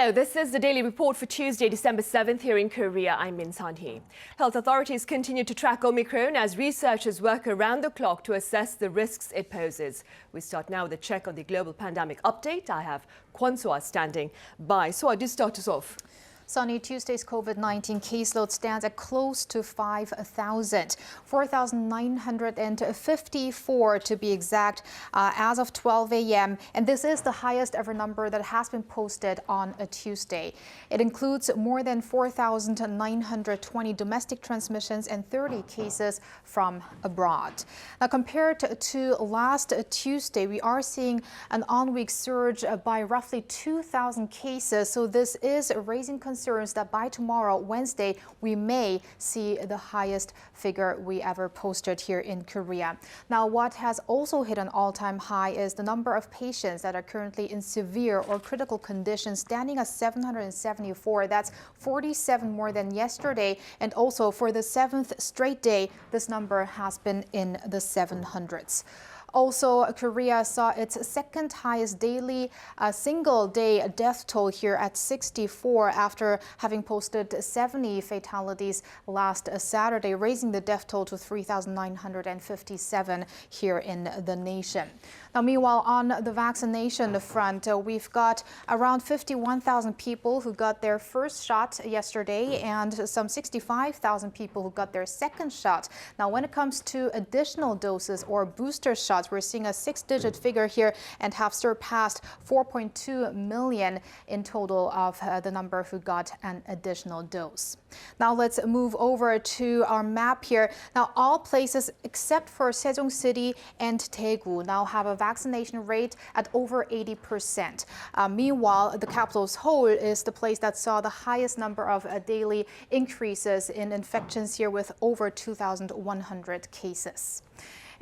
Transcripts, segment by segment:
Hello, this is the Daily Report for Tuesday, December 7th here in Korea. I'm Min San-hee. Health authorities continue to track Omicron as researchers work around the clock to assess the risks it poses. We start now with a check on the global pandemic update. I have Kwon Soa standing by. So I did start us off. Sunny, Tuesday's COVID-19 caseload stands at close to 5,000, 4,954 to be exact, as of 12 a.m. And this is the highest ever number that has been posted on a Tuesday. It includes more than 4,920 domestic transmissions and 30 cases from abroad. Now, compared to last Tuesday, we are seeing an on-week surge by roughly 2,000 cases. So this is raising concerns that by tomorrow, Wednesday, we may see the highest figure we ever posted here in Korea. Now, what has also hit an all-time high is the number of patients that are currently in severe or critical condition, standing at 774. That's 47 more than yesterday. And also for the 7th straight day, this number has been in the 700s. Also, Korea saw its second highest daily single-day death toll here at 64 after having posted 70 fatalities last Saturday, raising the death toll to 3,957 here in the nation. Now, meanwhile, on the vaccination front, we've got around 51,000 people who got their first shot yesterday and some 65,000 people who got their second shot. Now, when it comes to additional doses or booster shots, we're seeing a 6-digit figure here and have surpassed 4.2 million in total of the number who got an additional dose. Now, let's move over to our map here. Now, all places except for Sejong City and Daegu now have a vaccination rate at over 80%. Meanwhile, the capital of Seoul is the place that saw the highest number of daily increases in infections here with over 2,100 cases.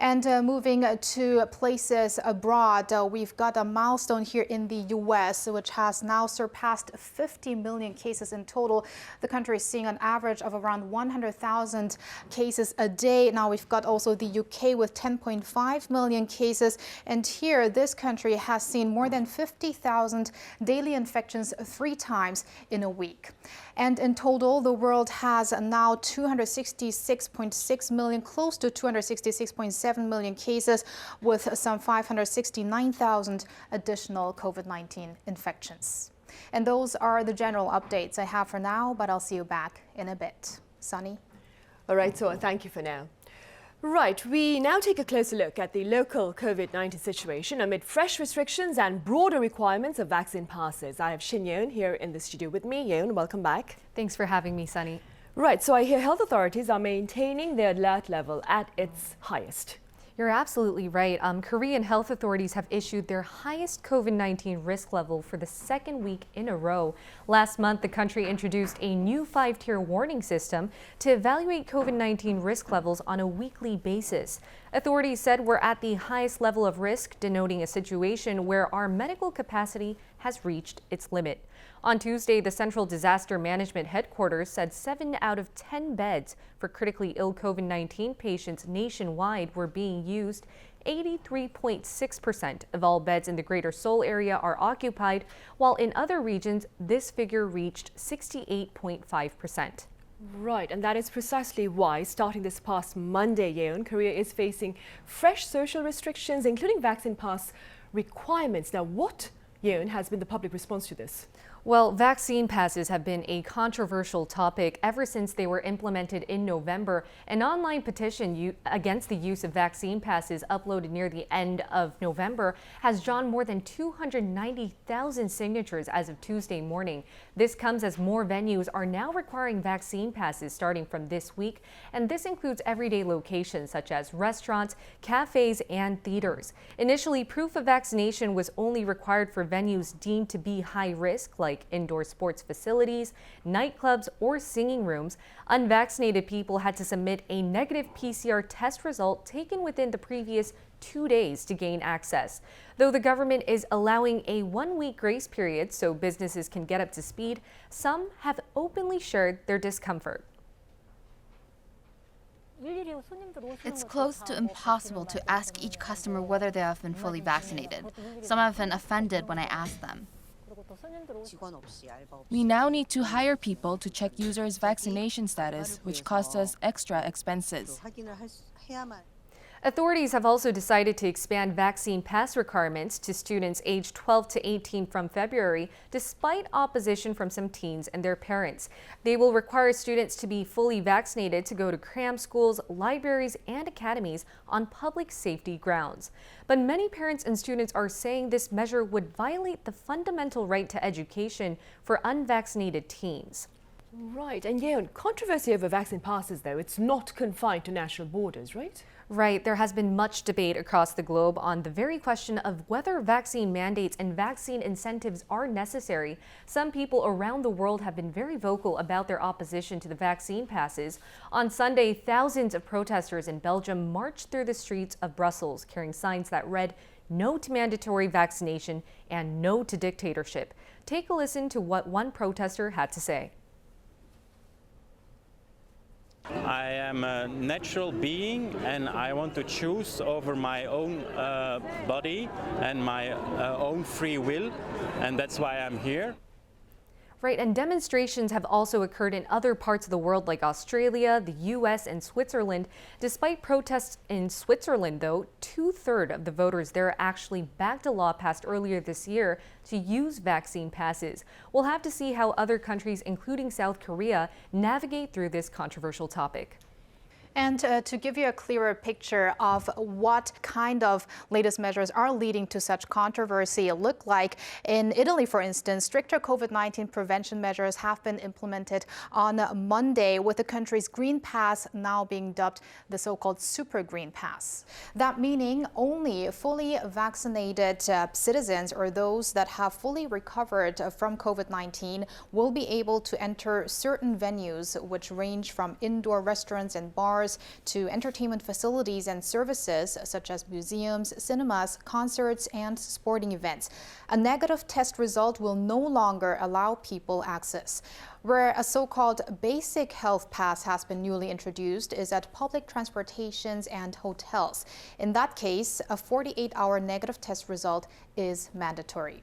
And moving to places abroad, we've got a milestone here in the U.S., which has now surpassed 50 million cases in total. The country is seeing an average of around 100,000 cases a day. Now we've got also the U.K. with 10.5 million cases. And here, this country has seen more than 50,000 daily infections 3 times in a week. And in total, the world has now 266.6 million, close to 266.7 million cases, with some 569,000 additional COVID-19 infections. And those are the general updates I have for now, but I'll see you back in a bit. Sunny? All right, so thank you for now. Right, we now take a closer look at the local COVID-19 situation amid fresh restrictions and broader requirements of vaccine passes. I have Shin Yeon here in the studio with me. Yeon, welcome back. Thanks for having me, Sunny. Right, so I hear health authorities are maintaining their alert level at its highest. You're absolutely right. Korean health authorities have issued their highest COVID-19 risk level for the second week in a row. Last month, the country introduced a new 5-tier warning system to evaluate COVID-19 risk levels on a weekly basis. Authorities said we're at the highest level of risk, denoting a situation where our medical capacity has reached its limit. On Tuesday, the Central Disaster Management Headquarters said 7 out of 10 beds for critically ill COVID-19 patients nationwide were being used. 83.6% of all beds in the Greater Seoul area are occupied, while in other regions, this figure reached 68.5%. Right, and that is precisely why, starting this past Monday, Yeon, Korea is facing fresh social restrictions, including vaccine pass requirements. Now, what, Yeon, has been the public response to this? Well, vaccine passes have been a controversial topic ever since they were implemented in November. An online petition against the use of vaccine passes uploaded near the end of November has drawn more than 290,000 signatures as of Tuesday morning. This comes as more venues are now requiring vaccine passes starting from this week, and this includes everyday locations such as restaurants, cafes, and theaters. Initially, proof of vaccination was only required for venues deemed to be high risk, like indoor sports facilities, nightclubs, or singing rooms. Unvaccinated people had to submit a negative PCR test result taken within the previous 2 days to gain access. Though the government is allowing a 1-week grace period so businesses can get up to speed, some have openly shared their discomfort. It's close to impossible to ask each customer whether they have been fully vaccinated. Some have been offended when I ask them. We now need to hire people to check users' vaccination status, which costs us extra expenses. Authorities have also decided to expand vaccine pass requirements to students aged 12 to 18 from February, despite opposition from some teens and their parents. They will require students to be fully vaccinated to go to cram schools, libraries, and academies on public safety grounds. But many parents and students are saying this measure would violate the fundamental right to education for unvaccinated teens. Right, and Yeon, controversy over vaccine passes, though, it's not confined to national borders, right? Right. There has been much debate across the globe on the very question of whether vaccine mandates and vaccine incentives are necessary. Some people around the world have been very vocal about their opposition to the vaccine passes. On Sunday, thousands of protesters in Belgium marched through the streets of Brussels carrying signs that read, "No to mandatory vaccination" and "No to dictatorship." Take a listen to what one protester had to say. I am a natural being and I want to choose over my own body and my own free will, and that's why I'm here. Right, and demonstrations have also occurred in other parts of the world like Australia, the US, and Switzerland. Despite protests in Switzerland, though, 2/3 of the voters there actually backed a law passed earlier this year to use vaccine passes. We'll have to see how other countries, including South Korea, navigate through this controversial topic. And to give you a clearer picture of what kind of latest measures are leading to such controversy look like, in Italy, for instance, stricter COVID-19 prevention measures have been implemented on Monday, with the country's Green Pass now being dubbed the so-called Super Green Pass. That meaning only fully vaccinated citizens or those that have fully recovered from COVID-19 will be able to enter certain venues, which range from indoor restaurants and bars to entertainment facilities and services such as museums, cinemas, concerts, and sporting events. A negative test result will no longer allow people access. Where a so-called basic health pass has been newly introduced is at public transportations and hotels. In that case, a 48-hour negative test result is mandatory.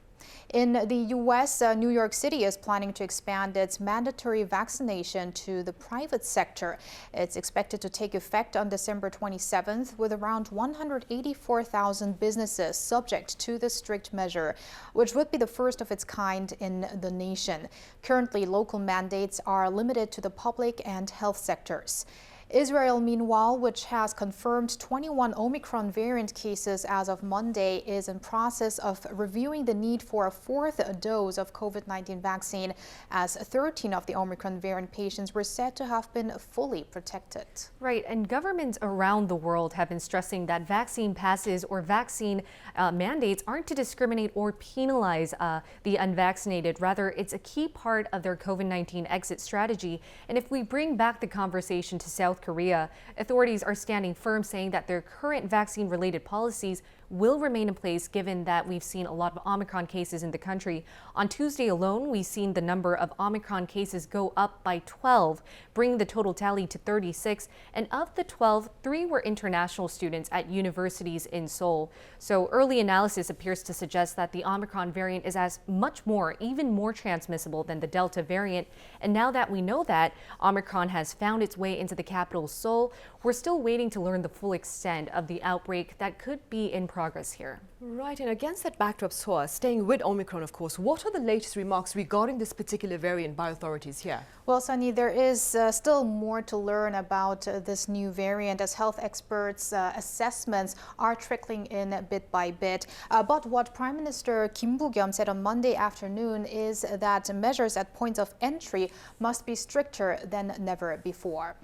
In the U.S., New York City is planning to expand its mandatory vaccination to the private sector. It's expected to take effect on December 27th, with around 184,000 businesses subject to the strict measure, which would be the first of its kind in the nation. Currently, local mandates are limited to the public and health sectors. Israel, meanwhile, which has confirmed 21 Omicron variant cases as of Monday, is in process of reviewing the need for a fourth dose of COVID-19 vaccine, as 13 of the Omicron variant patients were said to have been fully protected. Right, and governments around the world have been stressing that vaccine passes or vaccine mandates aren't to discriminate or penalize the unvaccinated. Rather, it's a key part of their COVID-19 exit strategy. And if we bring back the conversation to South Korea, authorities are standing firm, saying that their current vaccine-related policies will remain in place, given that we've seen a lot of Omicron cases in the country. On Tuesday alone, we've seen the number of Omicron cases go up by 12, bringing the total tally to 36. And of the 12, 3 were international students at universities in Seoul. So early analysis appears to suggest that the Omicron variant is even more transmissible than the Delta variant. And now that we know that Omicron has found its way into the capital, Seoul, we're still waiting to learn the full extent of the outbreak that could be in progress here. Right, and against that backdrop, Soa, staying with Omicron, of course, what are the latest remarks regarding this particular variant by authorities here? Well, Sunny, there is still more to learn about this new variant, as health experts' assessments are trickling in bit by bit. But what Prime Minister Kim Boo-kyum said on Monday afternoon is that measures at points of entry must be stricter than never before.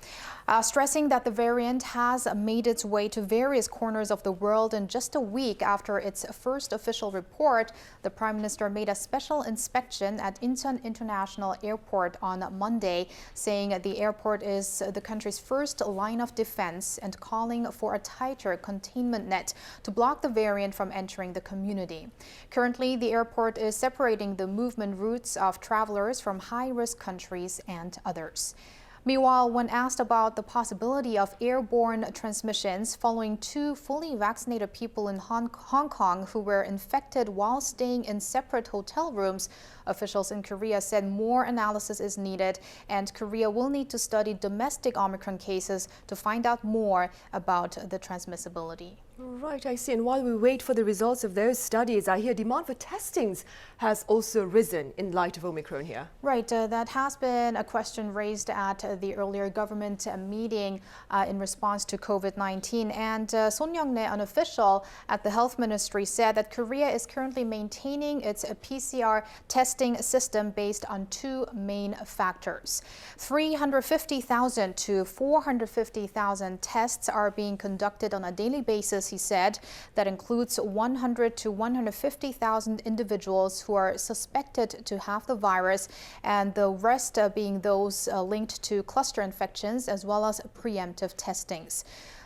Stressing that the variant has made its way to various corners of the world in just a week after its first official report, the Prime Minister made a special inspection at Incheon International Airport on Monday, saying the airport is the country's first line of defense and calling for a tighter containment net to block the variant from entering the community. Currently, the airport is separating the movement routes of travelers from high-risk countries and others. Meanwhile, when asked about the possibility of airborne transmissions following 2 fully vaccinated people in Hong Kong who were infected while staying in separate hotel rooms, officials in Korea said more analysis is needed and Korea will need to study domestic Omicron cases to find out more about the transmissibility. Right, I see. And while we wait for the results of those studies, I hear demand for testings has also risen in light of Omicron here. Right, that has been a question raised at the earlier government meeting in response to COVID-19. And Son Young-nae, an official at the Health Ministry, said that Korea is currently maintaining its PCR testing system based on 2 main factors. 350,000 to 450,000 tests are being conducted on a daily basis, he said. That includes 100 to 150,000 individuals who are suspected to have the virus, and the rest being those linked to cluster infections as well as preemptive testings.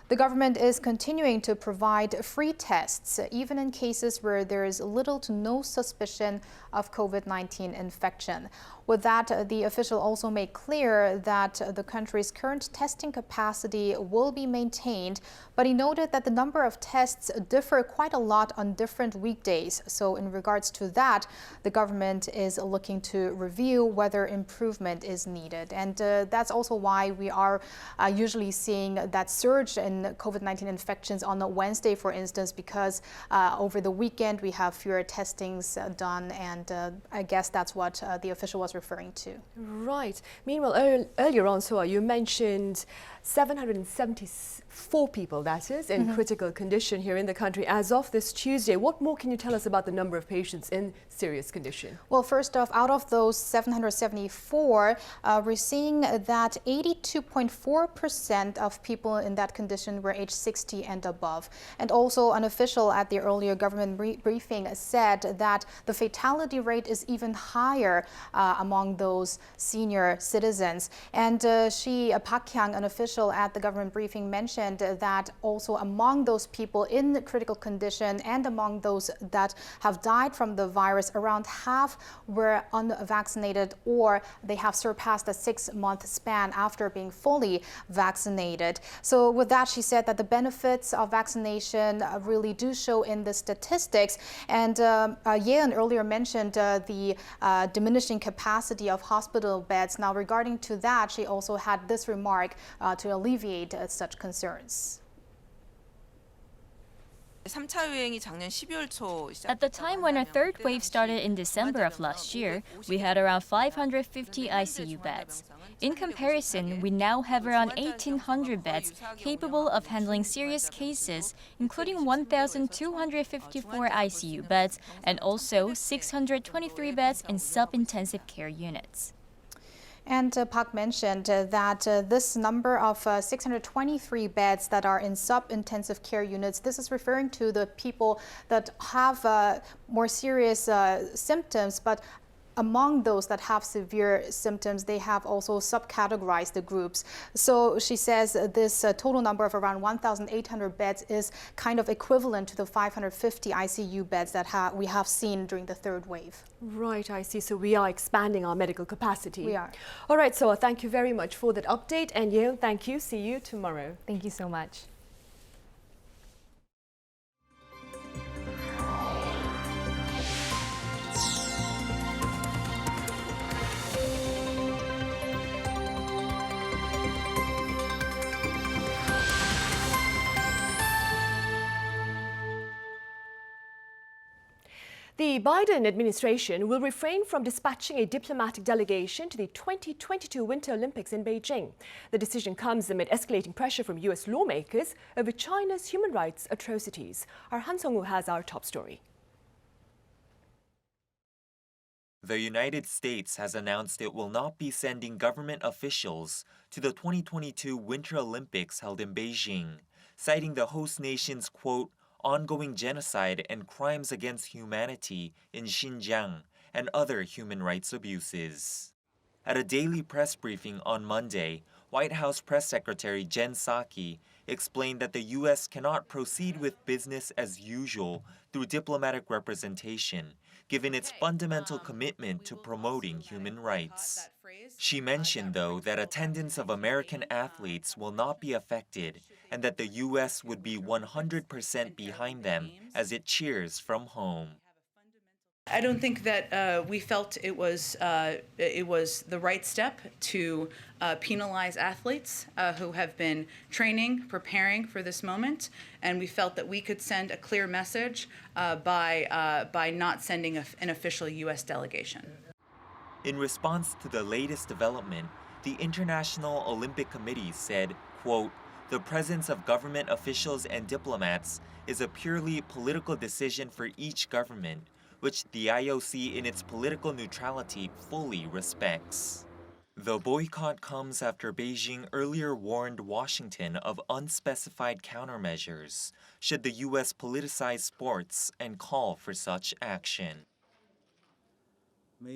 The government is continuing to provide free tests, even in cases where there is little to no suspicion of COVID-19 infection. With that, the official also made clear that the country's current testing capacity will be maintained, but he noted that the number of tests differ quite a lot on different weekdays. So in regards to that, the government is looking to review whether improvement is needed. And that's also why we are usually seeing that surge in COVID-19 infections on a Wednesday, for instance, because over the weekend we have fewer testings done, and I guess that's what the official was referring to. Right. Meanwhile, earlier on, Soa, you mentioned 774 people, that is, in critical condition here in the country as of this Tuesday. What more can you tell us about the number of patients in serious condition? Well, first off, out of those 774, we're seeing that 82.4% of people in that condition were age 60 and above. And also, an official at the earlier government briefing said that the fatality rate is even higher among those senior citizens. And Park Kyang, an official at the government briefing, mentioned that also among those people in critical condition and among those that have died from the virus, around half were unvaccinated or they have surpassed a 6-month span after being fully vaccinated. So with that, she said that the benefits of vaccination really do show in the statistics. And Yeon earlier mentioned the diminishing capacity of hospital beds. Now, regarding to that, she also had this remark to alleviate such concerns. At the time when our third wave started in December of last year, we had around 550 ICU beds. In comparison, we now have around 1,800 beds capable of handling serious cases, including 1,254 ICU beds and also 623 beds in sub-intensive care units. And Park mentioned that this number of 623 beds that are in sub-intensive care units, this is referring to the people that have more serious symptoms, but among those that have severe symptoms, they have also subcategorized the groups. So she says this total number of around 1,800 beds is kind of equivalent to the 550 ICU beds that we have seen during the third wave. Right, I see. So we are expanding our medical capacity. We are. All right, so thank you very much for that update. And Yeon, thank you. See you tomorrow. Thank you so much. The Biden administration will refrain from dispatching a diplomatic delegation to the 2022 Winter Olympics in Beijing. The decision comes amid escalating pressure from U.S. lawmakers over China's human rights atrocities. Our Han Song-woo has our top story. The United States has announced it will not be sending government officials to the 2022 Winter Olympics held in Beijing, citing the host nation's, quote, ongoing genocide and crimes against humanity in Xinjiang and other human rights abuses. At a daily press briefing on Monday, White House Press Secretary Jen Psaki explained that the U.S. cannot proceed with business as usual through diplomatic representation, given its fundamental commitment to promoting human rights. She mentioned, though, that attendance of American athletes will not be affected and that the U.S. would be 100% behind them as it cheers from home. I don't think that we felt it was the right step to penalize athletes who have been training, preparing for this moment, and we felt that we could send a clear message by not sending an official U.S. delegation. In response to the latest development, the International Olympic Committee said, quote, "The presence of government officials and diplomats is a purely political decision for each government, which the IOC in its political neutrality fully respects." The boycott comes after Beijing earlier warned Washington of unspecified countermeasures should the U.S. politicize sports and call for such action.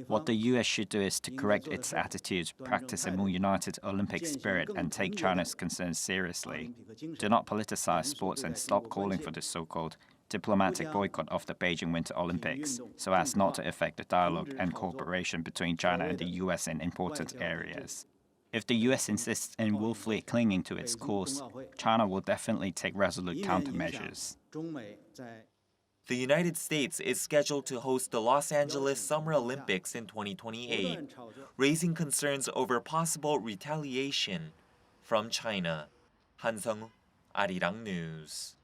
What the US should do is to correct its attitude, practice a more united Olympic spirit, and take China's concerns seriously. Do not politicize sports and stop calling for the so-called diplomatic boycott of the Beijing Winter Olympics, so as not to affect the dialogue and cooperation between China and the US in important areas. If the US insists in willfully clinging to its course, China will definitely take resolute countermeasures. The United States is scheduled to host the Los Angeles Summer Olympics in 2028, raising concerns over possible retaliation from China. Han-Sung, Arirang News.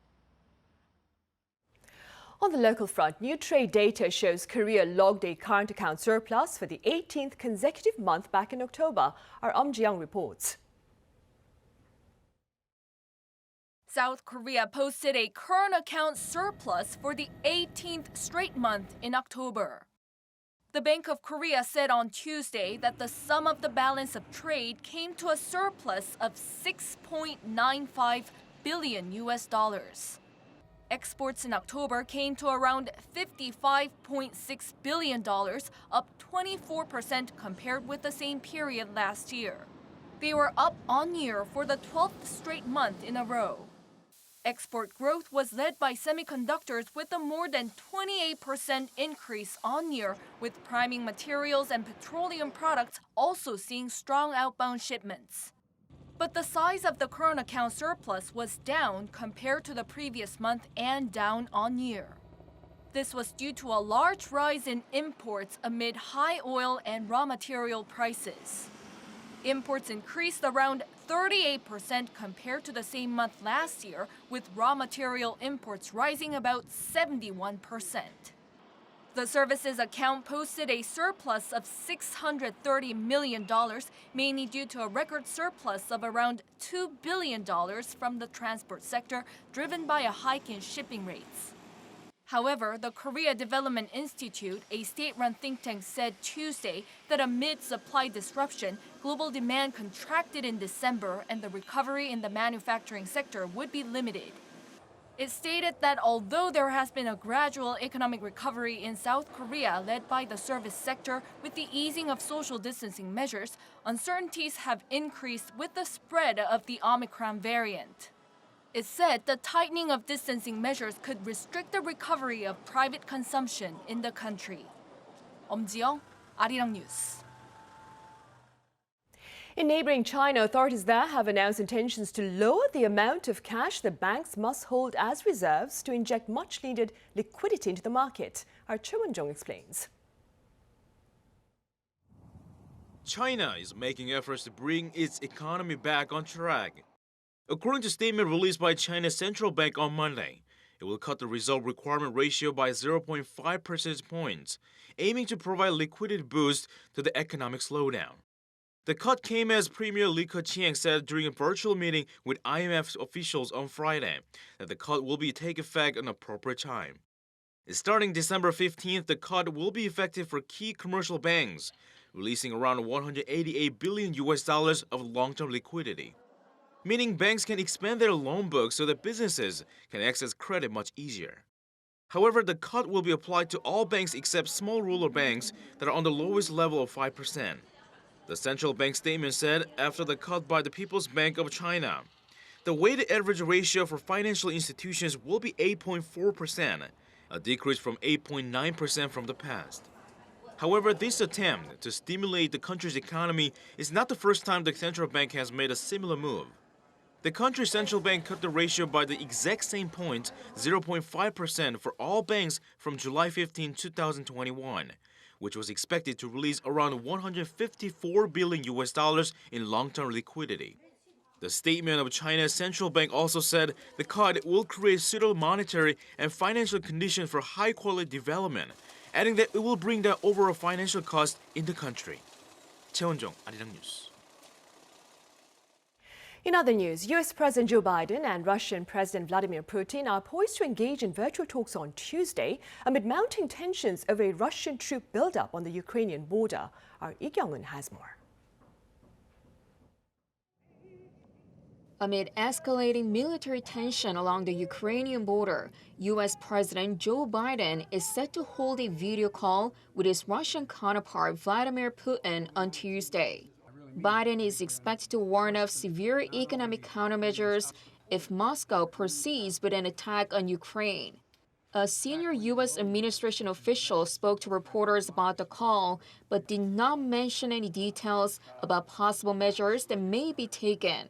On the local front, new trade data shows Korea logged a current account surplus for the 18th consecutive month back in October. Our Aung reports. South Korea posted a current account surplus for the 18th straight month in October. The Bank of Korea said on Tuesday that the sum of the balance of trade came to a surplus of $6.95 billion. Exports in October came to around $55.6 billion, up 24% compared with the same period last year. They were up on-year for the 12th straight month in a row. Export growth was led by semiconductors with a more than 28% increase on-year, with priming materials and petroleum products also seeing strong outbound shipments. But the size of the current account surplus was down compared to the previous month and down on-year. This was due to a large rise in imports amid high oil and raw material prices. Imports increased around 38% compared to the same month last year, with raw material imports rising about 71%. The services account posted a surplus of $630 million, mainly due to a record surplus of around $2 billion from the transport sector, driven by a hike in shipping rates. However, the Korea Development Institute, a state-run think tank, said Tuesday that amid supply disruption, global demand contracted in December and the recovery in the manufacturing sector would be limited. It stated that although there has been a gradual economic recovery in South Korea led by the service sector with the easing of social distancing measures, uncertainties have increased with the spread of the Omicron variant. It said the tightening of distancing measures could restrict the recovery of private consumption in the country. 엄지영, Arirang News. In neighboring China, authorities there have announced intentions to lower the amount of cash the banks must hold as reserves to inject much-needed liquidity into the market. Our Cho Won-jong explains. China is making efforts to bring its economy back on track. According to a statement released by China's central bank on Monday, it will cut the reserve requirement ratio by 0.5 percentage points, aiming to provide liquidity boost to the economic slowdown. The cut came as Premier Li Keqiang said during a virtual meeting with IMF officials on Friday that the cut will take effect on appropriate time. Starting December 15th, the cut will be effective for key commercial banks, releasing around $188 billion of long-term liquidity. Meaning banks can expand their loan books so that businesses can access credit much easier. However, the cut will be applied to all banks except small rural banks that are on the lowest level of 5%. The central bank statement said after the cut by the People's Bank of China, the weighted average ratio for financial institutions will be 8.4%, a decrease from 8.9% from the past. However, this attempt to stimulate the country's economy is not the first time the central bank has made a similar move. The country's central bank cut the ratio by the exact same point, 0.5% for all banks from July 15, 2021, which was expected to release around $154 billion in long-term liquidity. The statement of China's central bank also said the cut will create suitable monetary and financial conditions for high-quality development, adding that it will bring down overall financial cost in the country. 최원정, 아리랑 뉴스. In other news, US President Joe Biden and Russian President Vladimir Putin are poised to engage in virtual talks on Tuesday amid mounting tensions over a Russian troop buildup on the Ukrainian border. Our Lee Kyung-eun has more. Amid escalating military tension along the Ukrainian border, U.S. President Joe Biden is set to hold a video call with his Russian counterpart Vladimir Putin on Tuesday. Biden is expected to warn of severe economic countermeasures if Moscow proceeds with an attack on Ukraine. A senior U.S. administration official spoke to reporters about the call, but did not mention any details about possible measures that may be taken.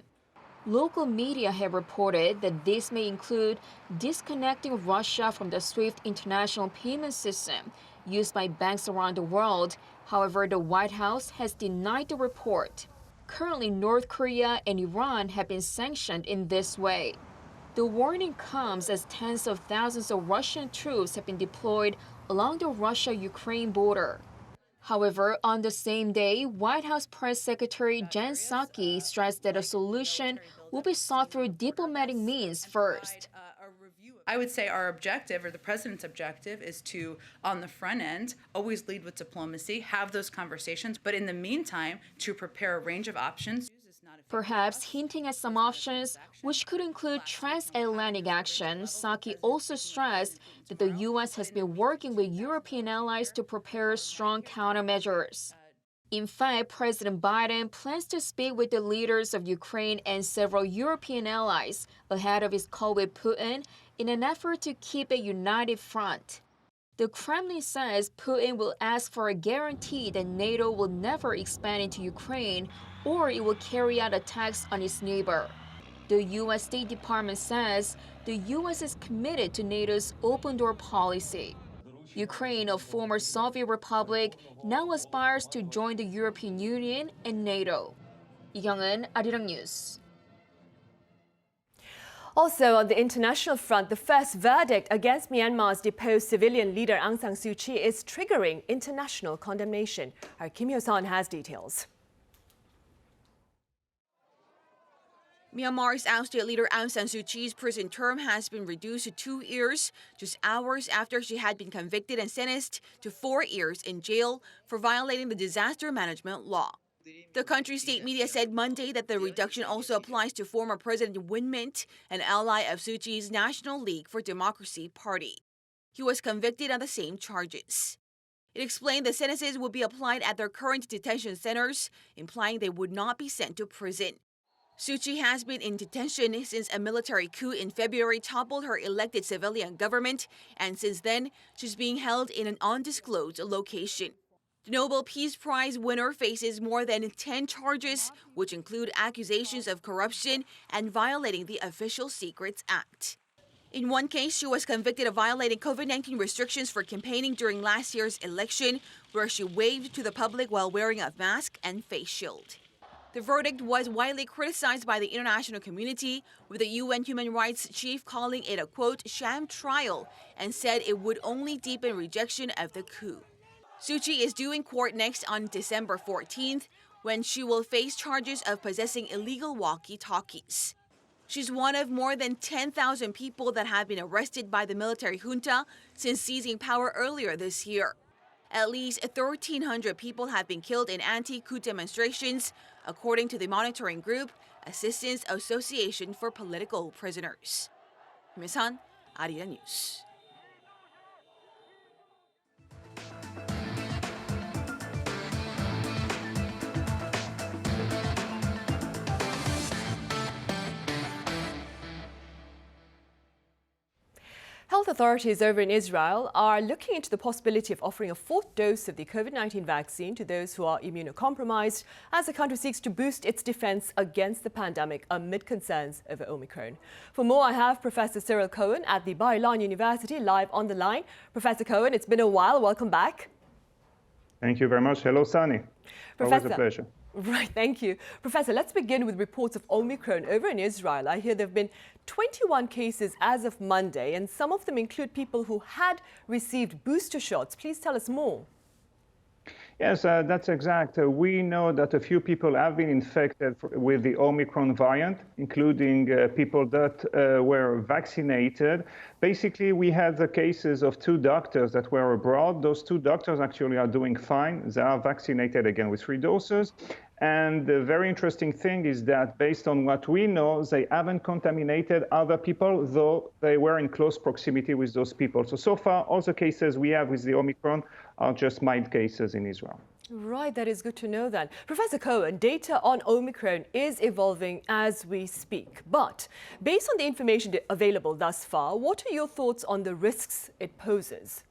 Local media have reported that this may include disconnecting Russia from the SWIFT international payment system used by banks around the world. However, the White House has denied the report. Currently, North Korea and Iran have been sanctioned in this way. The warning comes as tens of thousands of Russian troops have been deployed along the Russia-Ukraine border. However, on the same day, White House Press Secretary Jen Psaki stressed that a solution will be sought through diplomatic means first. I would say our objective, or the president's objective, is to, on the front end, always lead with diplomacy, have those conversations, but in the meantime, to prepare a range of options. Perhaps hinting at some options, which could include transatlantic action, Psaki also stressed that the U.S. has been working with European allies to prepare strong countermeasures. In fact, President Biden plans to speak with the leaders of Ukraine and several European allies ahead of his call with Putin in an effort to keep a united front. The Kremlin says Putin will ask for a guarantee that NATO will never expand into Ukraine or it will carry out attacks on its neighbor. The U.S. State Department says the U.S. is committed to NATO's open-door policy. Ukraine, a former Soviet republic, now aspires to join the European Union and NATO. Lee Kyung-eun, Arirang News. Also on the international front, the first verdict against Myanmar's deposed civilian leader Aung San Suu Kyi is triggering international condemnation. Our Kim Hyo-sun has details. Myanmar's ousted leader Aung San Suu Kyi's prison term has been reduced to 2 years, just hours after she had been convicted and sentenced to 4 years in jail for violating the disaster management law. The country's state media said Monday that the reduction also applies to former President Win Myint, an ally of Suu Kyi's National League for Democracy party. He was convicted on the same charges. It explained the sentences would be applied at their current detention centers, implying they would not be sent to prison. Suu Kyi has been in detention since a military coup in February toppled her elected civilian government, and since then, she's being held in an undisclosed location. The Nobel Peace Prize winner faces more than 10 charges, which include accusations of corruption and violating the Official Secrets Act. In one case, she was convicted of violating COVID-19 restrictions for campaigning during last year's election, where she waved to the public while wearing a mask and face shield. The verdict was widely criticized by the international community, with the UN human rights chief calling it a, quote, sham trial, and said it would only deepen rejection of the coup. Suu Kyi is due in court next on December 14th, when she will face charges of possessing illegal walkie-talkies. She's one of more than 10,000 people that have been arrested by the military junta since seizing power earlier this year. At least 1,300 people have been killed in anti-coup demonstrations, according to the monitoring group Assistance Association for Political Prisoners. Ms. Han, Arirang News. Health authorities over in Israel are looking into the possibility of offering a fourth dose of the COVID-19 vaccine to those who are immunocompromised as the country seeks to boost its defense against the pandemic amid concerns over Omicron. For more, I have Professor Cyril Cohen at the Beijing University live on the line. Professor Cohen, it's been a while. Welcome back. Thank you very much. Hello, Sunny. Always a pleasure. Right, thank you. Professor, let's begin with reports of Omicron over in Israel. I hear there have been 21 cases as of Monday, and some of them include people who had received booster shots. Please tell us more. Yes, that's exact. We know that a few people have been infected with the Omicron variant, including people that were vaccinated. Basically, we had the cases of 2 doctors that were abroad. Those 2 doctors actually are doing fine. They are vaccinated again with 3 doses. And the very interesting thing is that based on what we know, they haven't contaminated other people, though they were in close proximity with those people. So far, all the cases we have with the Omicron are just mild cases in Israel. Right, that is good to know then. Professor Cohen, data on Omicron is evolving as we speak. But based on the information available thus far, what are your thoughts on the risks it poses?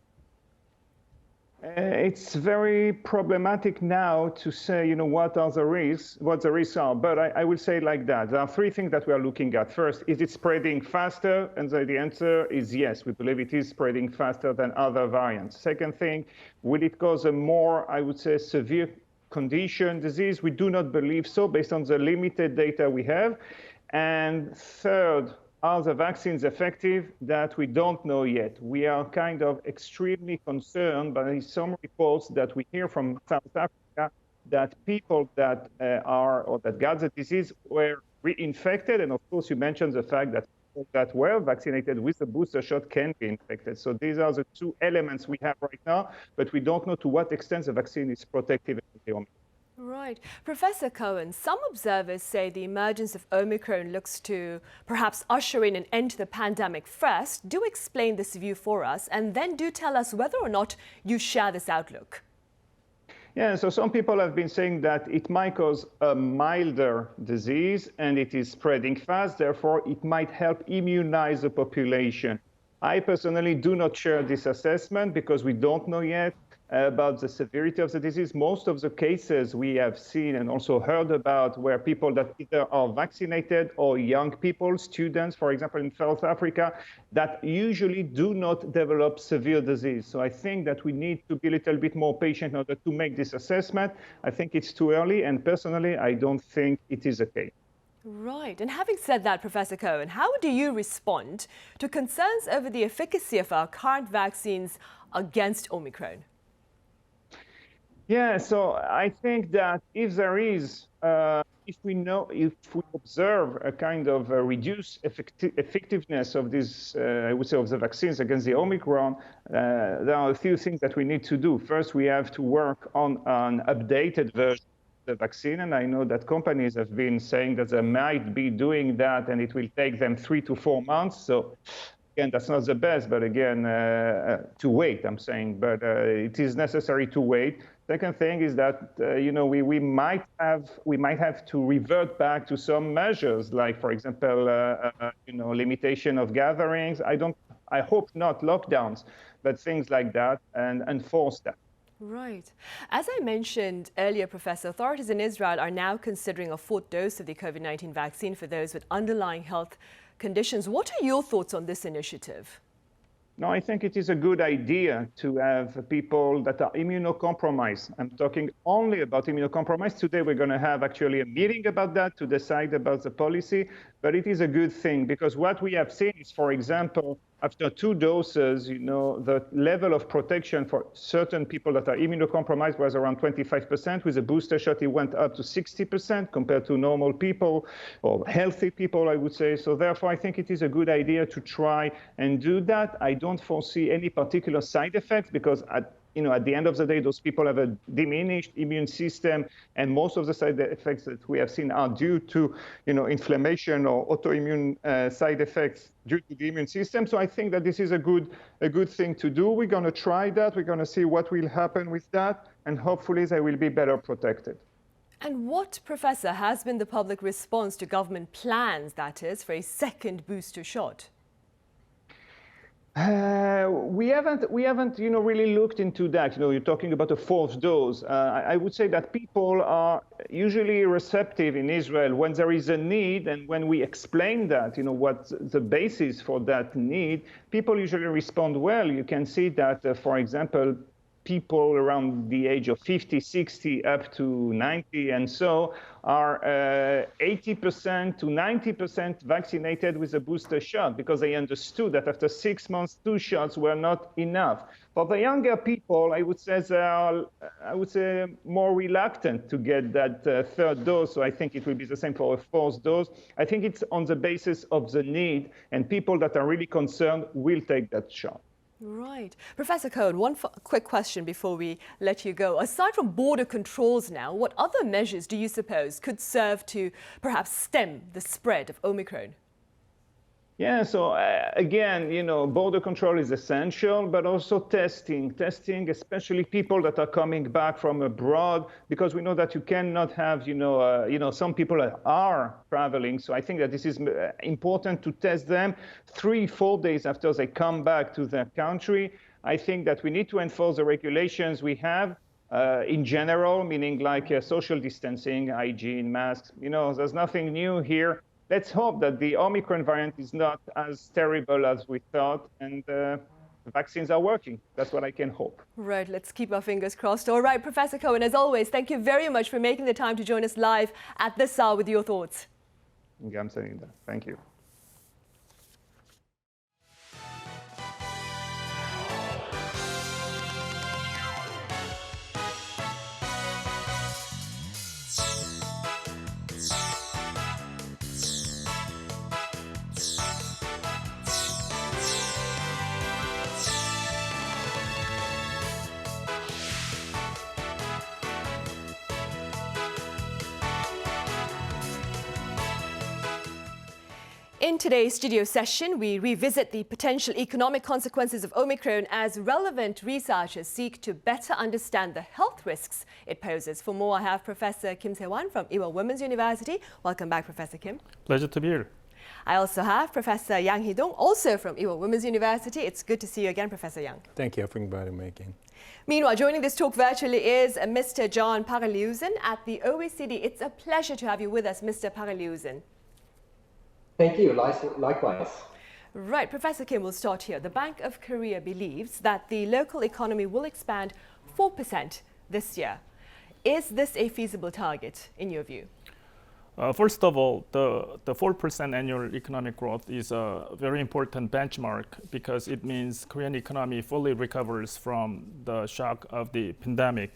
It's very problematic now to say, what the risks are. But I will say like that. There are 3 things that we are looking at. First, is it spreading faster? And the answer is yes. We believe it is spreading faster than other variants. Second thing, will it cause a more, I would say, severe condition, disease? We do not believe so based on the limited data we have. And third, are the vaccines effective? That we don't know yet. We are kind of extremely concerned by some reports that we hear from South Africa that people that that got the disease were reinfected. And of course, you mentioned the fact that people that were vaccinated with the booster shot can be infected. So these are the 2 elements we have right now, but we don't know to what extent the vaccine is protective against the Omicron. Right. Professor Cohen, some observers say the emergence of Omicron looks to perhaps usher in an end to the pandemic first. Do explain this view for us, and then do tell us whether or not you share this outlook. Yeah, so some people have been saying that it might cause a milder disease and it is spreading fast, therefore it might help immunize the population. I personally do not share this assessment because we don't know yet about the severity of the disease. Most of the cases we have seen and also heard about were people that either are vaccinated or young people, students, for example, in South Africa, that usually do not develop severe disease. So I think that we need to be a little bit more patient in order to make this assessment. I think it's too early, and personally, I don't think it is the case. Right. And having said that, Professor Cohen, how do you respond to concerns over the efficacy of our current vaccines against Omicron? Yeah, so I think that if there is, if we observe a kind of reduced effectiveness of this, I would say, of the vaccines against the Omicron, there are a few things that we need to do. First, we have to work on an updated version of the vaccine, and I know that companies have been saying that they might be doing that, and it will take them 3 to 4 months. So again, that's not the best, but again, to wait, I'm saying, but it is necessary to wait. Second thing is that we might have to revert back to some measures, like for example, limitation of gatherings. I hope not lockdowns, but things like that, and enforce that. Right. As I mentioned earlier, Professor, authorities in Israel are now considering a 4th dose of the COVID-19 vaccine for those with underlying health conditions. What are your thoughts on this initiative? No, I think it is a good idea to have people that are immunocompromised. I'm talking only about immunocompromised. Today, we're going to have actually a meeting about that to decide about the policy. But it is a good thing because what we have seen is, for example, after 2 doses, the level of protection for certain people that are immunocompromised was around 25%. With a booster shot, it went up to 60% compared to normal people or healthy people, I would say. So therefore, I think it is a good idea to try and do that. I don't foresee any particular side effects because at the end of the day, those people have a diminished immune system, and most of the side effects that we have seen are due to, inflammation or autoimmune side effects due to the immune system. So I think that this is a good thing to do. We're going to try that. We're going to see what will happen with that, and hopefully they will be better protected. And what, Professor, has been the public response to government plans, that is, for a second booster shot? We haven't, really looked into that. You're talking about a fourth dose. I would say that people are usually receptive in Israel when there is a need, and when we explain that, what the basis for that need, people usually respond well. You can see that, for example, people around the age of 50, 60, up to 90, and so are 80% to 90% vaccinated with a booster shot, because they understood that after 6 months, 2 shots were not enough. For the younger people, I would say they are, more reluctant to get that third dose. So I think it will be the same for a fourth dose. I think it's on the basis of the need, and people that are really concerned will take that shot. Right. Professor Cohen, one quick question before we let you go. Aside from border controls now, what other measures do you suppose could serve to perhaps stem the spread of Omicron? Yeah, so again, border control is essential, but also testing, especially people that are coming back from abroad, because we know that you cannot have, some people that are traveling. So I think that this is important to test them 3-4 days after they come back to their country. I think that we need to enforce the regulations we have in general, meaning like social distancing, hygiene, masks. There's nothing new here. Let's hope that the Omicron variant is not as terrible as we thought, and the vaccines are working. That's what I can hope. Right, let's keep our fingers crossed. All right, Professor Cohen, as always, thank you very much for making the time to join us live at this hour with your thoughts. Yeah, I'm saying that. Thank you. In today's studio session, we revisit the potential economic consequences of Omicron as relevant researchers seek to better understand the health risks it poses. For more, I have Professor Kim Se-wan from Ewha Women's University. Welcome back, Professor Kim. Pleasure to be here. I also have Professor Yang Hee-dong, also from Ewha Women's University. It's good to see you again, Professor Yang. Thank you for inviting me again. Meanwhile, joining this talk virtually is Mr. John Paraliusen at the OECD. It's a pleasure to have you with us, Mr. Paraliusen. Thank you. Likewise. Right, Professor Kim, we'll start here. The Bank of Korea believes that the local economy will expand 4% this year. Is this a feasible target, in your view? First of all, the 4% annual economic growth is a very important benchmark because it means Korean economy fully recovers from the shock of the pandemic.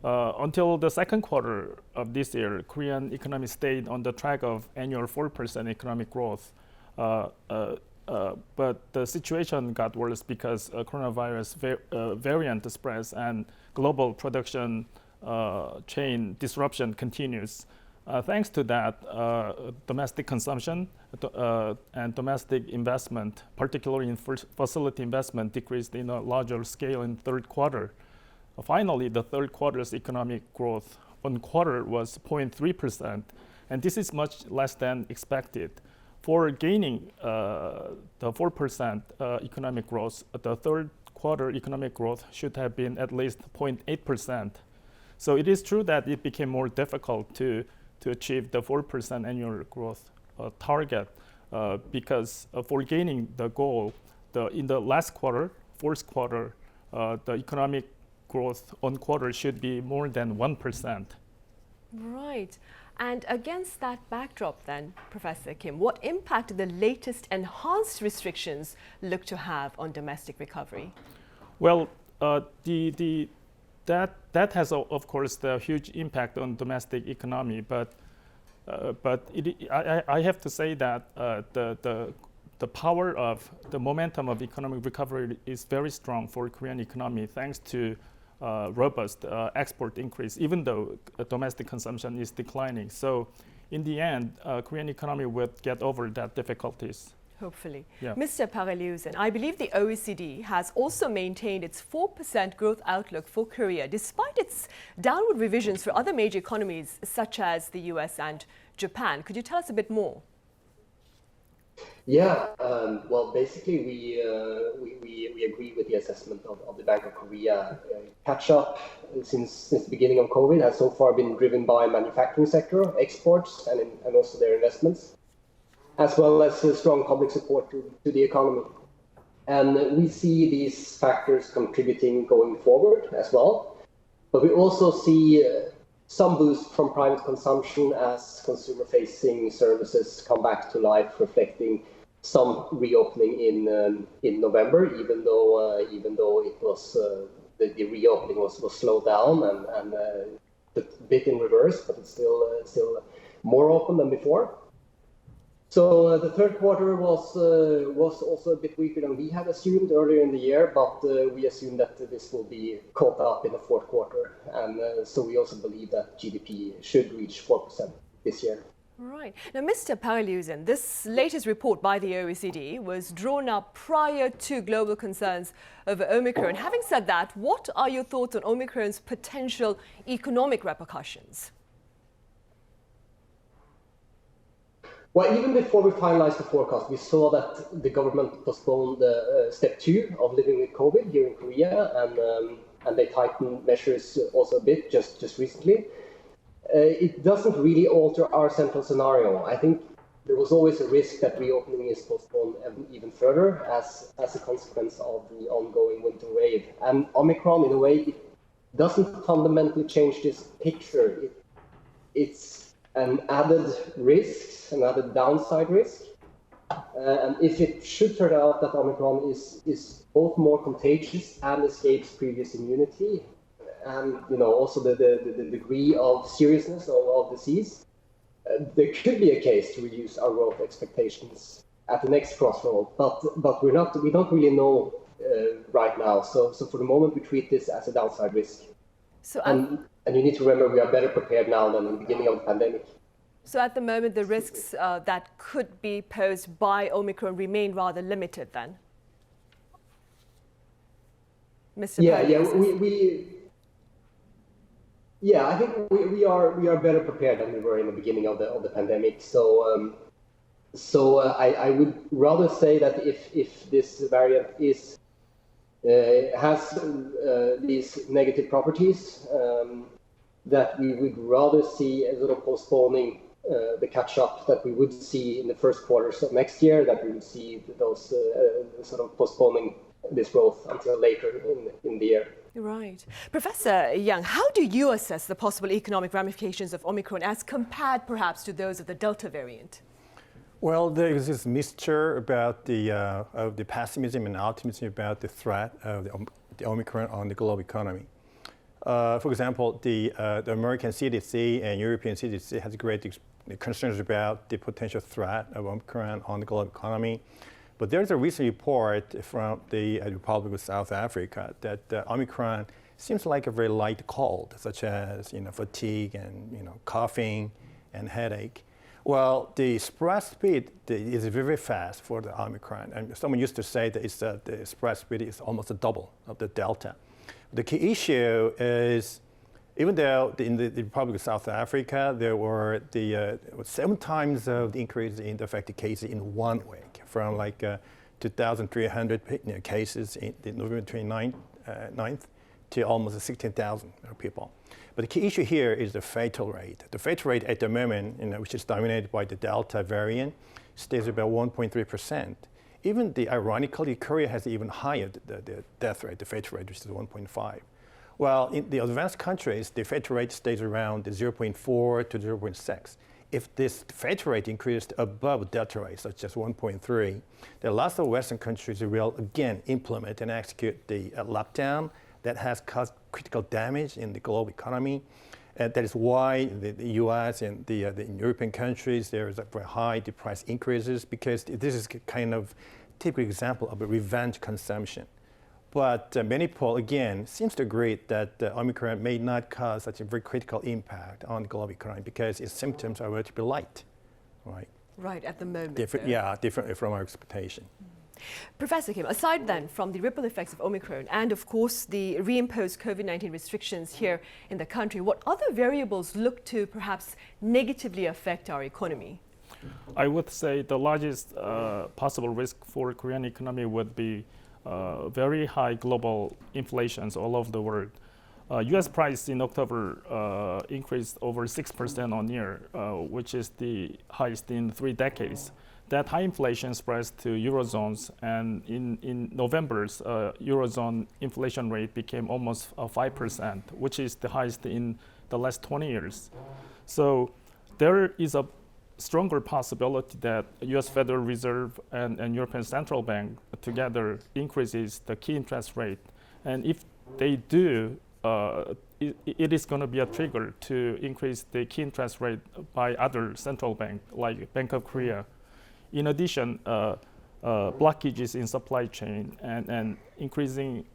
Until the second quarter of this year, Korean economy stayed on the track of annual 4% economic growth. But the situation got worse because coronavirus variant spreads and global production chain disruption continues. Thanks to that, domestic consumption and domestic investment, particularly in facility investment, decreased in a larger scale in third quarter. Finally, the third quarter's economic growth on quarter was 0.3%, and this is much less than expected. For gaining the 4% economic growth, the third quarter economic growth should have been at least 0.8%. So it is true that it became more difficult to achieve the 4% annual growth target because for gaining the goal, in the last quarter, fourth quarter, the economic growth on quarter should be more than 1%. Right. And against that backdrop then, Professor Kim, what impact do the latest enhanced restrictions look to have on domestic recovery? Well, that has, of course, the huge impact on domestic economy, but I have to say that the power of the momentum of economic recovery is very strong for Korean economy thanks to robust export increase, even though domestic consumption is declining. So in the end, Korean economy will get over that difficulties. Hopefully. Yeah. Mr. Paraliusen, I believe the OECD has also maintained its 4% growth outlook for Korea, despite its downward revisions for other major economies such as the US and Japan. Could you tell us a bit more? Yeah, well, basically, we agree with the assessment of the Bank of Korea. Catch up since the beginning of COVID has so far been driven by manufacturing sector, exports, and also their investments, as well as strong public support to the economy. And we see these factors contributing going forward as well. But we also see some boost from private consumption as consumer-facing services come back to life, reflecting some reopening in November, even though it was the reopening was slowed down and a bit in reverse, but it's still more open than before. So the third quarter was also a bit weaker than we had assumed earlier in the year, but we assume that this will be caught up in the fourth quarter, and so we also believe that GDP should reach 4% this year. Right. Now, Mr. Paulusen, this latest report by the OECD was drawn up prior to global concerns over Omicron. Having said that, what are your thoughts on Omicron's potential economic repercussions? Well, even before we finalized the forecast, we saw that the government postponed step 2 of living with COVID here in Korea, and they tightened measures also a bit just recently. It doesn't really alter our central scenario. I think there was always a risk that reopening is postponed even further as a consequence of the ongoing winter wave. And Omicron, in a way, it doesn't fundamentally change this picture. It's an added risk, an added downside risk. And if it should turn out that Omicron is both more contagious and escapes previous immunity, and also the degree of seriousness of disease, there could be a case to reduce our growth expectations at the next crossroad. But we don't really know right now. So for the moment, we treat this as a downside risk. So and you need to remember, we are better prepared now than in the beginning of the pandemic. So at the moment, the risks that could be posed by Omicron remain rather limited then? Mr. Yeah, I think we are better prepared than we were in the beginning of the pandemic. So I would rather say that if this variant has these negative properties, that we would rather see a sort of postponing the catch-up that we would see in the first quarters of next year, that we would see those sort of postponing this growth until later in the year. Right. Professor Young, how do you assess the possible economic ramifications of Omicron as compared perhaps to those of the Delta variant? Well, there is this mixture about the pessimism and optimism about the threat of the Omicron on the global economy. For example, the American CDC and European CDC has great concerns about the potential threat of Omicron on the global economy. But there's a recent report from the Republic of South Africa that Omicron seems like a very light cold, such as fatigue and coughing and headache. Well, the spread speed is very fast for the Omicron, and someone used to say that the spread speed is almost a double of the Delta. The key issue is, even though in the Republic of South Africa there were 7 times of the increase in the affected cases in 1 week, from like 2,300 cases in November 29th to almost 16,000 people. But the key issue here is the fatal rate. The fatal rate at the moment, which is dominated by the Delta variant, stays about 1.3%. Even ironically, Korea has even higher the death rate, the fatal rate, which is 1.5. Well, in the advanced countries, the fatal rate stays around 0.4 to 0.6. If this fatal rate increased above Delta rate, such as 1.3, then lots of Western countries will again implement and execute the lockdown that has caused critical damage in the global economy. And that is why the US and the European countries, there is a very high price increases, because this is kind of typical example of a revenge consumption. But many people, again, seems to agree that Omicron may not cause such a very critical impact on the global economy because its symptoms are relatively light, right? Right, at the moment. Different from our expectation. Professor Kim, aside then from the ripple effects of Omicron and of course the reimposed COVID-19 restrictions here in the country, what other variables look to perhaps negatively affect our economy? I would say the largest possible risk for Korean economy would be very high global inflations all over the world. U.S. price in October increased over 6% on year, which is the highest in 3 decades. That high inflation spreads to Eurozones, and in November's Eurozone inflation rate became almost 5%, which is the highest in the last 20 years. So there is a stronger possibility that U.S. Federal Reserve and European Central Bank together increases the key interest rate. And if they do, it is going to be a trigger to increase the key interest rate by other central banks, like Bank of Korea. In addition, blockages in supply chain and increasing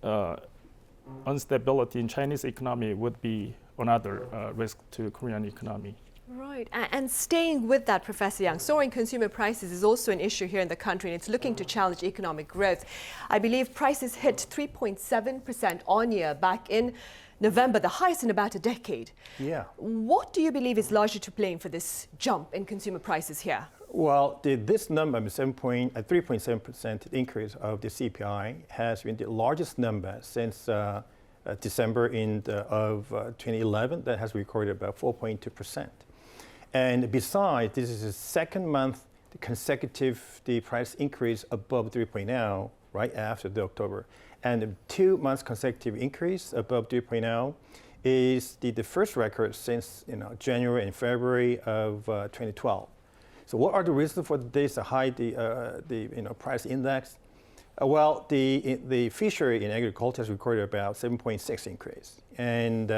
instability in Chinese economy would be another risk to Korean economy. Right, and staying with that, Professor Aung, soaring consumer prices is also an issue here in the country, and it's looking to challenge economic growth. I believe prices hit 3.7% on year back in November, the highest in about a decade. Yeah. What do you believe is largely to blame for this jump in consumer prices here? Well, this number, 3.7% increase of the CPI, has been the largest number since December of 2011. That has recorded about 4.2%. And besides, this is the second month consecutive the price increase above 3.0 right after the October. And the 2 months consecutive increase above 3.0 is the first record since January and February of 2012. So what are the reasons for this high price index? Well, the fishery in agriculture has recorded about 7.6 increase, and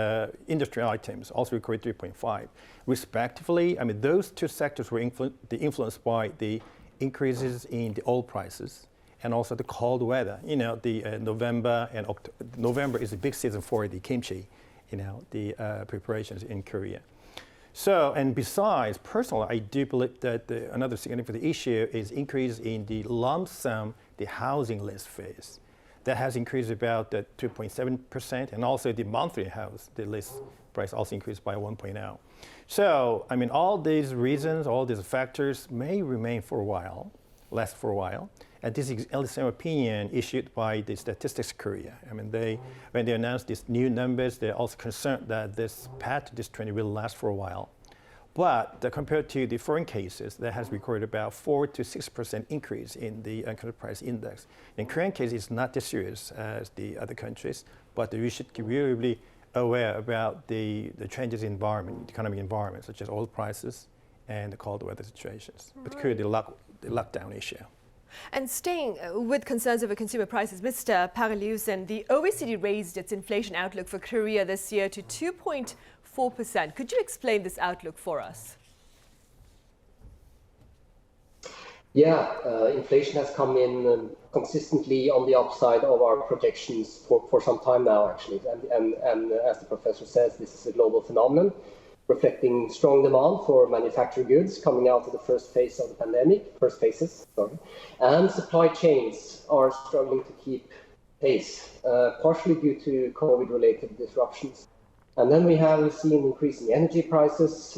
industrial items also recorded 3.5, respectively. I mean, those two sectors were influenced by the increases in the oil prices and also the cold weather. November and November is a big season for the kimchi, the preparations in Korea. So, and besides, personally, I do believe that another significant issue is increase in the lump sum, the housing list fees. That has increased about 2.7%, and also the monthly the list price also increased by 1.0. So, I mean, all these reasons, all these factors may remain for a while, last for a while. And this is the same opinion issued by the Statistics Korea. I mean, when they announced these new numbers, they're also concerned that this trend will last for a while. But compared to the foreign cases, that has recorded about 4 to 6% increase in the consumer price index. In Korean case, it's not as serious as the other countries, but we should be really aware about the changes in environment, economic environment, such as oil prices and the cold weather situations, particularly the lockdown issue. And staying with concerns over consumer prices, Mr. Paraliusen, the OECD raised its inflation outlook for Korea this year to 2.4%. Could you explain this outlook for us? Yeah, inflation has come in consistently on the upside of our projections for some time now, actually. And as the professor says, this is a global phenomenon, reflecting strong demand for manufactured goods coming out of the first phases, and supply chains are struggling to keep pace, partially due to COVID-related disruptions. And then we have seen increasing energy prices,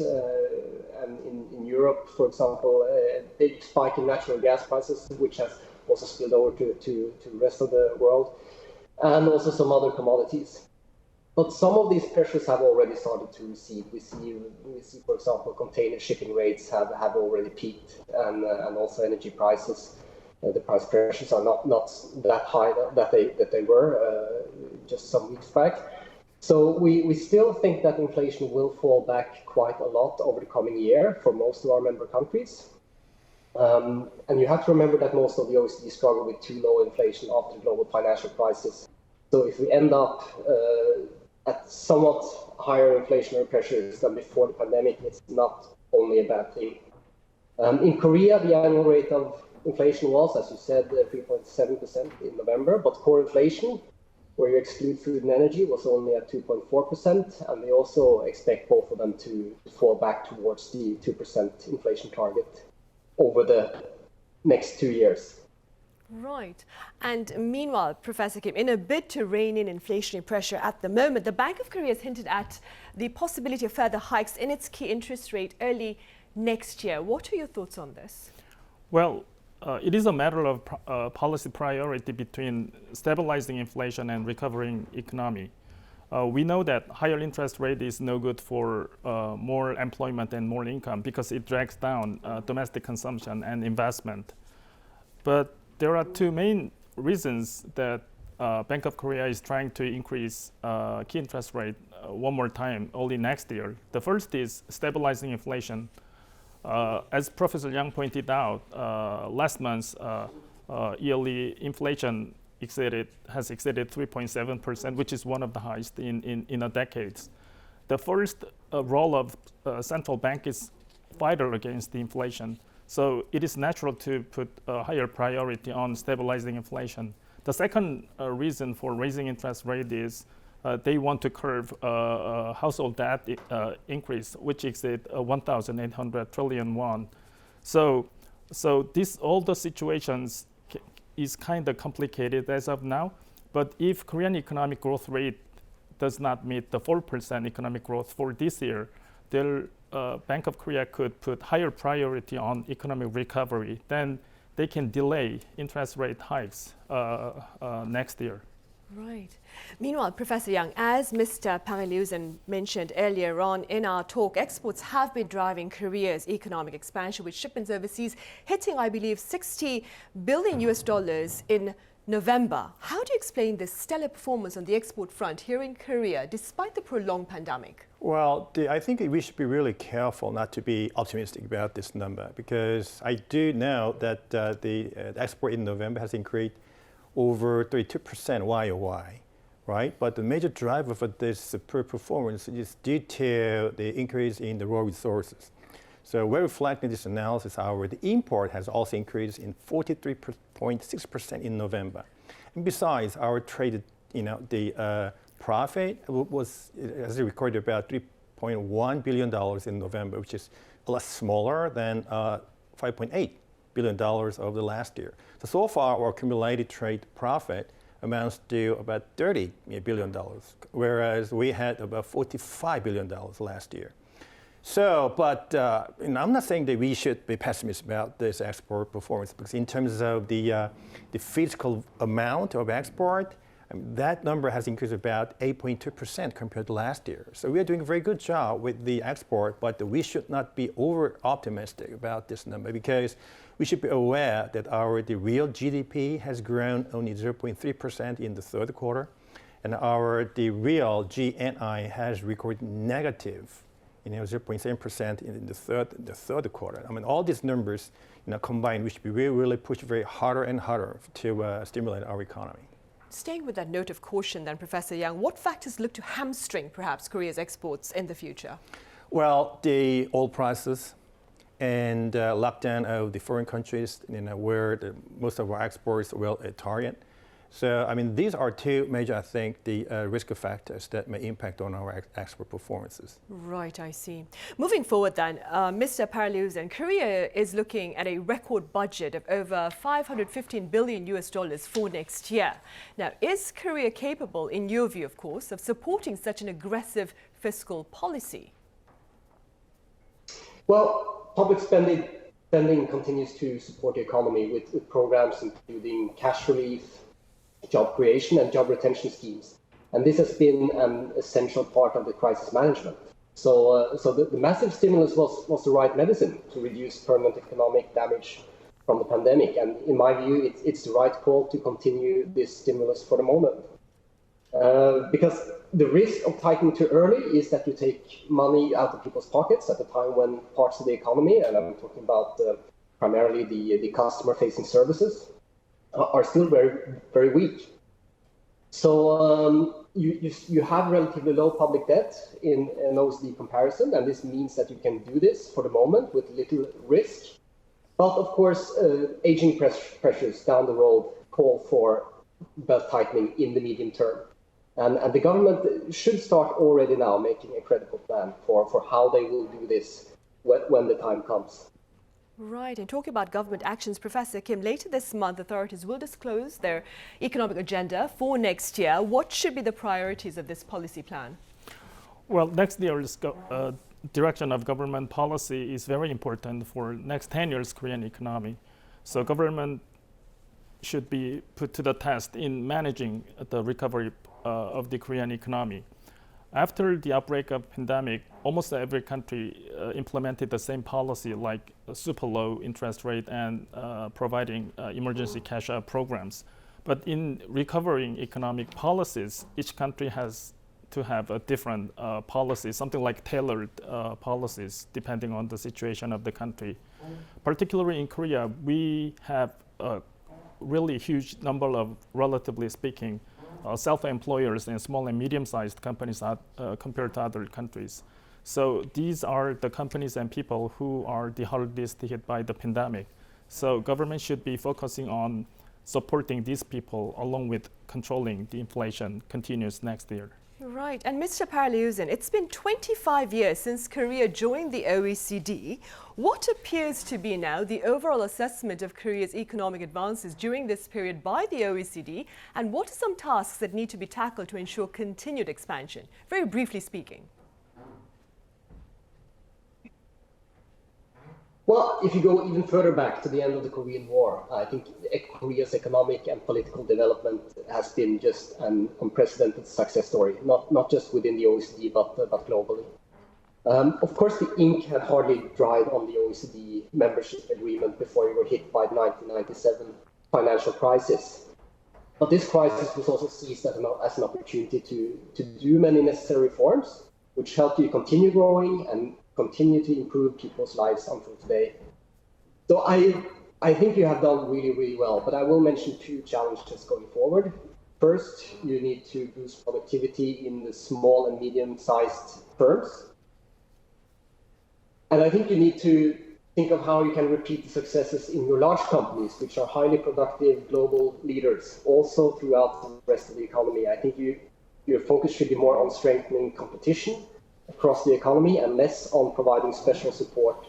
and in Europe, for example, a big spike in natural gas prices, which has also spilled over to the rest of the world, and also some other commodities. But some of these pressures have already started to recede. We see, for example, container shipping rates have already peaked, and also energy prices. The price pressures are not that high that they were just some weeks back. So we still think that inflation will fall back quite a lot over the coming year for most of our member countries. And you have to remember that most of the OECD struggle with too low inflation after the global financial crisis. So if we end up at somewhat higher inflationary pressures than before the pandemic, it's not only a bad thing. In Korea, the annual rate of inflation was, as you said, 3.7% in November, but core inflation, where you exclude food and energy, was only at 2.4%, and they also expect both of them to fall back towards the 2% inflation target over the next 2 years. Right. And meanwhile, Professor Kim, in a bid to rein in inflationary pressure at the moment, the Bank of Korea has hinted at the possibility of further hikes in its key interest rate early next year. What are your thoughts on this? Well, it is a matter of policy priority between stabilizing inflation and recovering economy. We know that higher interest rate is no good for more employment and more income because it drags down domestic consumption and investment. But there are two main reasons that Bank of Korea is trying to increase key interest rate one more time only next year. The first is stabilizing inflation. As Professor Yang pointed out, last month's yearly inflation has exceeded 3.7%, which is one of the highest in a decade. The first role of central bank is fight against the inflation. So it is natural to put a higher priority on stabilizing inflation. The second reason for raising interest rate is they want to curb household debt increase, which exceeds 1,800 trillion won. So all the situations is kind of complicated as of now. But if Korean economic growth rate does not meet the 4% economic growth for this year, the Bank of Korea could put higher priority on economic recovery. Then they can delay interest rate hikes next year. Right. Meanwhile, Professor Yang, as Mr. Pangiliusen mentioned earlier on in our talk, exports have been driving Korea's economic expansion, with shipments overseas hitting, I believe, $60 billion in November. How do you explain this stellar performance on the export front here in Korea, despite the prolonged pandemic? Well, I think we should be really careful not to be optimistic about this number, because I do know that the export in November has increased over 32% YOY, right? But the major driver for this superb performance is due to the increase in the raw resources. So we're reflecting this analysis, however, the import has also increased in 43.6% in November. And besides, our trade, the profit was, as recorded, about $3.1 billion in November, which is a lot smaller than $5.8 billion of the last year. So far, our accumulated trade profit amounts to about $30 billion, whereas we had about $45 billion last year. So, but I'm not saying that we should be pessimistic about this export performance, because in terms of the physical amount of export, that number has increased about 8.2% compared to last year. So we are doing a very good job with the export, but we should not be over-optimistic about this number, because we should be aware that the real GDP has grown only 0.3% in the third quarter, and the real GNI has recorded negative 0.7% in the third quarter. I mean, all these numbers combined, we should be really push very harder and harder to stimulate our economy. Staying with that note of caution then, Professor Yang, what factors look to hamstring perhaps Korea's exports in the future? Well, the oil prices and lockdown of the foreign countries, where most of our exports will target. So, I mean, these are two major, I think, the risk factors that may impact on our export performances. Right, I see. Moving forward then, Mr. Pangiliusen, Korea is looking at a record budget of over $515 billion for next year. Now, is Korea capable, in your view, of course, of supporting such an aggressive fiscal policy? Well, public spending continues to support the economy with programs including cash relief, job creation and job retention schemes. And this has been an essential part of the crisis management. So the massive stimulus was the right medicine to reduce permanent economic damage from the pandemic. And in my view, it's the right call to continue this stimulus for the moment. Because the risk of tightening too early is that you take money out of people's pockets at a time when parts of the economy, and I'm talking about primarily the customer-facing services, are still very, very weak. So you have relatively low public debt in an OECD comparison, and this means that you can do this for the moment with little risk. But of course, aging pressures down the road call for belt tightening in the medium term. And the government should start already now making a credible plan for how they will do this when the time comes. Right, and talking about government actions, Professor Kim, later this month, authorities will disclose their economic agenda for next year. What should be the priorities of this policy plan? Well, next year's direction of government policy is very important for next 10 years Korean economy. So government should be put to the test in managing the recovery of the Korean economy. After the outbreak of pandemic, almost every country implemented the same policy, like super low interest rate and providing emergency cash out programs. But in recovering economic policies, each country has to have a different policy, something like tailored policies, depending on the situation of the country. Particularly in Korea, we have a really huge number of, relatively speaking, self-employers and small and medium-sized companies compared to other countries. So these are the companies and people who are the hardest hit by the pandemic. So government should be focusing on supporting these people along with controlling the inflation continues next year. Right. And Mr. Paraleusen, it's been 25 years since Korea joined the OECD. What appears to be now the overall assessment of Korea's economic advances during this period by the OECD? And what are some tasks that need to be tackled to ensure continued expansion? Very briefly speaking. Well, if you go even further back to the end of the Korean War, I think Korea's economic and political development has been just an unprecedented success story, not just within the OECD, but globally. Of course, the ink had hardly dried on the OECD membership agreement before we were hit by the 1997 financial crisis. But this crisis was also seized as an opportunity to do many necessary reforms, which helped you continue growing and continue to improve people's lives until today. So I think you have done really, really well, but I will mention two challenges going forward. First, you need to boost productivity in the small and medium-sized firms. And I think you need to think of how you can repeat the successes in your large companies, which are highly productive global leaders, also throughout the rest of the economy. I think your focus should be more on strengthening competition across the economy and less on providing special support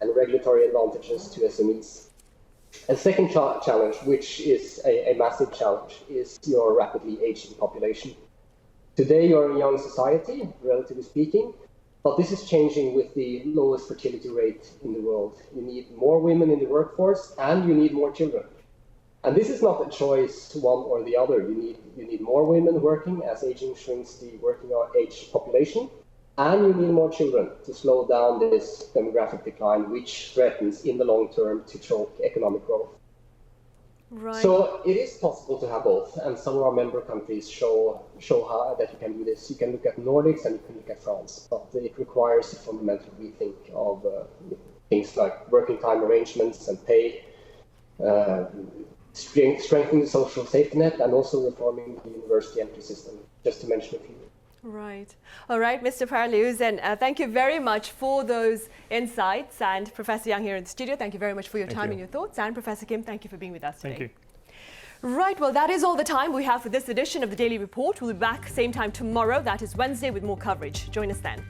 and regulatory advantages to SMEs. And second challenge, which is a massive challenge, is your rapidly aging population. Today, you're a young society, relatively speaking, but this is changing with the lowest fertility rate in the world. You need more women in the workforce and you need more children. And this is not a choice, one or the other. You need more women working as aging shrinks the working age population. And you need more children to slow down this demographic decline, which threatens in the long term to choke economic growth. Right. So it is possible to have both, and some of our member countries show how that you can do this. You can look at Nordics and you can look at France, but it requires a fundamental rethink of things like working time arrangements and pay, strengthening the social safety net, and also reforming the university entry system, just to mention a few. Right. All right, Mr. Paraleusen, thank you very much for those insights. And Professor Young here in the studio, thank you very much for your time and your thoughts. And Professor Kim, thank you for being with us today. Thank you. Right, well, that is all the time we have for this edition of the Daily Report. We'll be back same time tomorrow. That is Wednesday with more coverage. Join us then.